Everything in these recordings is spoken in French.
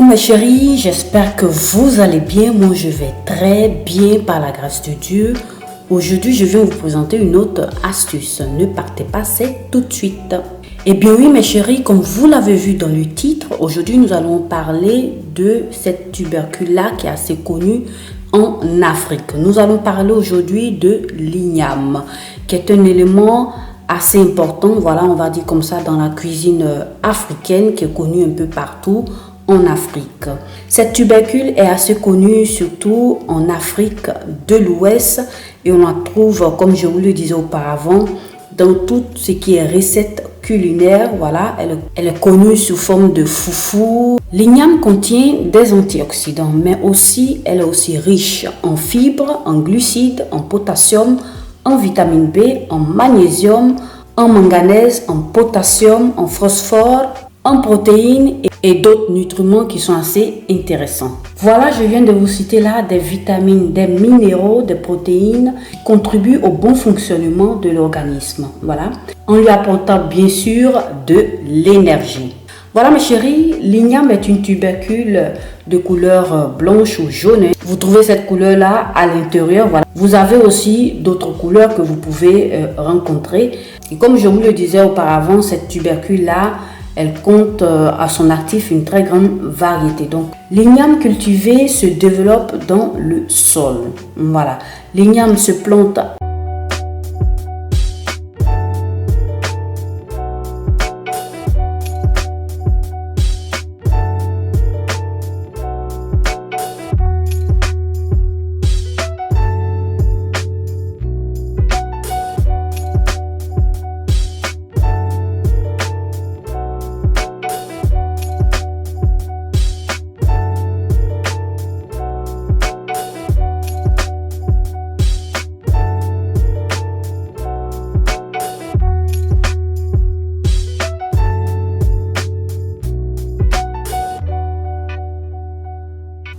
mes chéris, j'espère que vous allez bien. Moi je vais très bien par la grâce de Dieu. Aujourd'hui je viens vous présenter une autre astuce. Ne partez pas, c'est tout de suite. Eh bien oui mes chéris, comme vous l'avez vu dans le titre, aujourd'hui nous allons parler de cette tubercule-là qui est assez connue en Afrique. Nous allons parler aujourd'hui de l'igname, qui est un élément assez important, voilà, on va dire comme ça, dans la cuisine africaine, qui est connue un peu partout en Afrique. Cette tubercule est assez connue surtout en Afrique de l'Ouest et on la trouve, comme je vous le disais auparavant, dans tout ce qui est recettes culinaires. Voilà, elle est connue sous forme de foufou. L'igname contient des antioxydants, mais aussi elle est aussi riche en fibres, en glucides, en potassium, en vitamine B, en magnésium, en manganèse, en potassium, en phosphore, en protéines et d'autres nutriments qui sont assez intéressants. Voilà, je viens de vous citer là des vitamines, des minéraux, des protéines qui contribuent au bon fonctionnement de l'organisme. Voilà, en lui apportant bien sûr de l'énergie. Voilà mes chéris, l'igname est une tubercule de couleur blanche ou jaune. Vous trouvez cette couleur là à l'intérieur. Voilà. Vous avez aussi d'autres couleurs que vous pouvez rencontrer. Et comme je vous le disais auparavant, cette tubercule là, elle compte à son actif une très grande variété. Donc l'igname cultivée se développe dans le sol. Voilà, l'igname se plante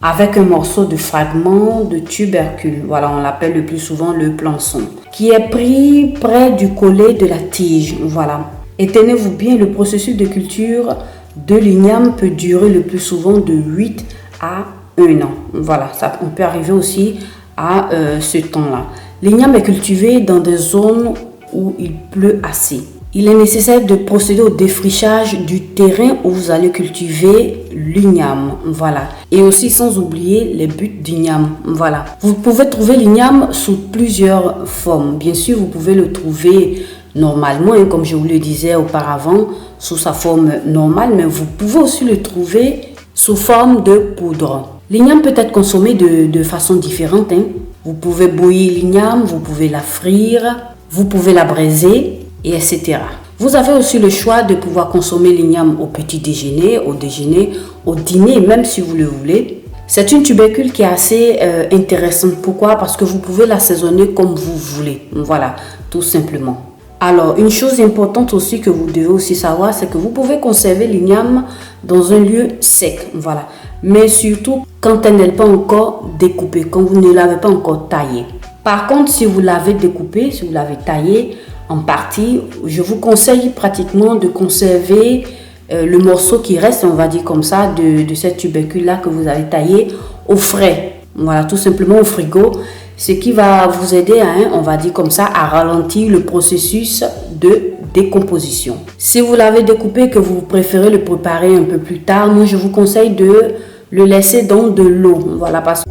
avec un morceau de fragment de tubercule. Voilà, on l'appelle le plus souvent le plançon, qui est pris près du collet de la tige. Voilà. Et tenez-vous bien, le processus de culture de l'igname peut durer le plus souvent de 8 à 1 an. Voilà, ça, on peut arriver aussi à ce temps-là. L'igname est cultivé dans des zones où il pleut assez. Il est nécessaire de procéder au défrichage du terrain où vous allez cultiver l'igname. Voilà. Et aussi sans oublier les buttes d'igname. Voilà. Vous pouvez trouver l'igname sous plusieurs formes. Bien sûr, vous pouvez le trouver normalement, hein, comme je vous le disais auparavant, sous sa forme normale, mais vous pouvez aussi le trouver sous forme de poudre. L'igname peut être consommée de façon différente. Hein. Vous pouvez bouillir l'igname, vous pouvez la frire, vous pouvez la braiser, et etc. Vous avez aussi le choix de pouvoir consommer l'igname au petit déjeuner, au déjeuner, au dîner, même si vous le voulez. C'est une tubercule qui est assez intéressante. Pourquoi? Parce que vous pouvez l'assaisonner comme vous voulez. Voilà, tout simplement. Alors, une chose importante aussi que vous devez aussi savoir, c'est que vous pouvez conserver l'igname dans un lieu sec. Voilà. Mais surtout quand elle n'est pas encore découpée, quand vous ne l'avez pas encore taillée. Par contre, si vous l'avez découpée, si vous l'avez taillée en partie, je vous conseille pratiquement de conserver le morceau qui reste, on va dire comme ça, de cette tubercule-là que vous avez taillé au frais. Voilà, tout simplement au frigo. Ce qui va vous aider, on va dire comme ça, à ralentir le processus de décomposition. Si vous l'avez découpé et que vous préférez le préparer un peu plus tard, moi je vous conseille de le laisser dans de l'eau. Voilà, parce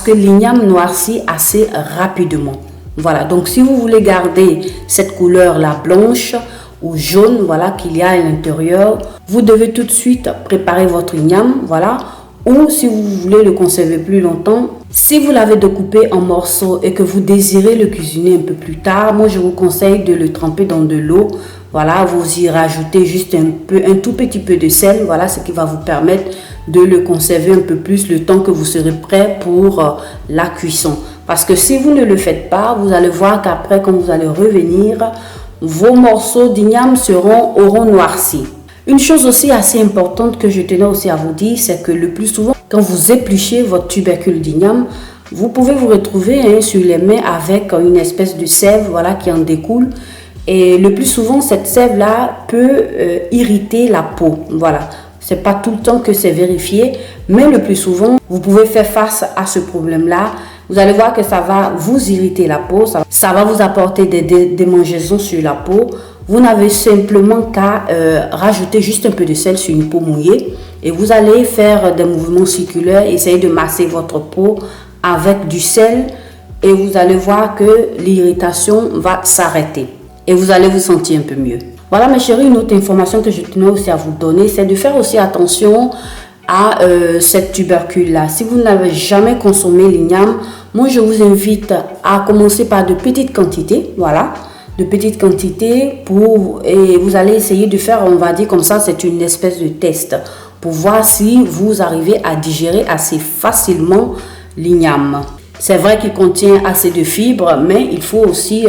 que l'igname noircit assez rapidement. Voilà, donc si vous voulez garder cette couleur là blanche ou jaune, voilà, qu'il y a à l'intérieur, vous devez tout de suite préparer votre igname, voilà. Ou si vous voulez le conserver plus longtemps, si vous l'avez découpé en morceaux et que vous désirez le cuisiner un peu plus tard, moi je vous conseille de le tremper dans de l'eau, Voilà, vous y rajoutez juste un tout petit peu de sel. Voilà, ce qui va vous permettre de le conserver un peu plus le temps que vous serez prêt pour la cuisson. Parce que si vous ne le faites pas, vous allez voir qu'après, quand vous allez revenir, vos morceaux d'igname auront noirci. Une chose aussi assez importante que je tenais aussi à vous dire, c'est que le plus souvent, quand vous épluchez votre tubercule d'igname, vous pouvez vous retrouver sur les mains avec une espèce de sève, voilà, qui en découle. Et le plus souvent, cette sève-là peut irriter la peau. Voilà. C'est pas tout le temps que c'est vérifié, mais le plus souvent, vous pouvez faire face à ce problème-là. Vous allez voir que ça va vous irriter la peau, ça va vous apporter des démangeaisons sur la peau. Vous n'avez simplement qu'à rajouter juste un peu de sel sur une peau mouillée et vous allez faire des mouvements circulaires, essayer de masser votre peau avec du sel et vous allez voir que l'irritation va s'arrêter et vous allez vous sentir un peu mieux. Voilà mes chéris, une autre information que je tenais aussi à vous donner, c'est de faire aussi attention à cette tubercule-là. Si vous n'avez jamais consommé l'igname, moi je vous invite à commencer par de petites quantités, voilà, de petites quantités et vous allez essayer de faire, on va dire comme ça, c'est une espèce de test pour voir si vous arrivez à digérer assez facilement l'igname. C'est vrai qu'il contient assez de fibres, mais il faut aussi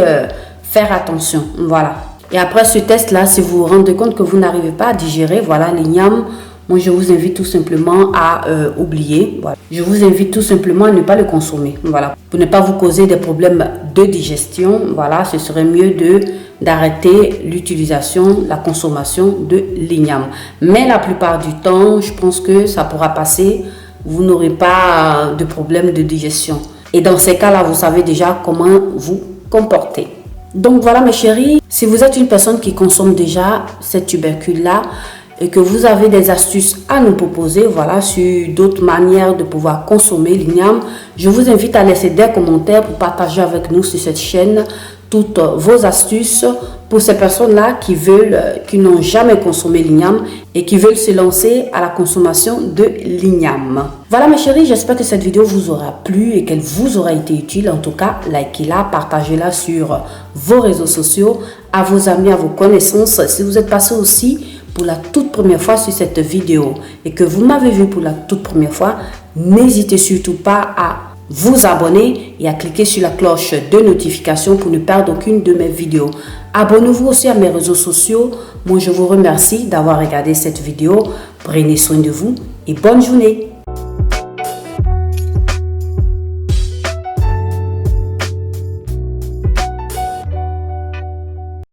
faire attention, voilà. Et après ce test-là, si vous vous rendez compte que vous n'arrivez pas à digérer, voilà, l'igname, moi je vous invite tout simplement à oublier. Voilà. Je vous invite tout simplement à ne pas le consommer. Voilà. Pour ne pas vous causer des problèmes de digestion, voilà, ce serait mieux d'arrêter l'utilisation, la consommation de l'igname. Mais la plupart du temps, je pense que ça pourra passer. Vous n'aurez pas de problème de digestion. Et dans ces cas-là, vous savez déjà comment vous comporter. Donc voilà mes chéris, si vous êtes une personne qui consomme déjà cette tubercule-là et que vous avez des astuces à nous proposer, voilà, sur d'autres manières de pouvoir consommer l'igname, je vous invite à laisser des commentaires pour partager avec nous sur cette chaîne toutes vos astuces pour ces personnes-là qui n'ont jamais consommé l'igname et qui veulent se lancer à la consommation de l'igname. Voilà mes chéris, j'espère que cette vidéo vous aura plu et qu'elle vous aura été utile. En tout cas, likez-la, partagez-la sur vos réseaux sociaux, à vos amis, à vos connaissances. Si vous êtes passé aussi pour la toute première fois sur cette vidéo et que vous m'avez vu pour la toute première fois, n'hésitez surtout pas à vous abonner et à cliquer sur la cloche de notification pour ne perdre aucune de mes vidéos. Abonnez-vous aussi à mes réseaux sociaux. Moi, je vous remercie d'avoir regardé cette vidéo. Prenez soin de vous et bonne journée.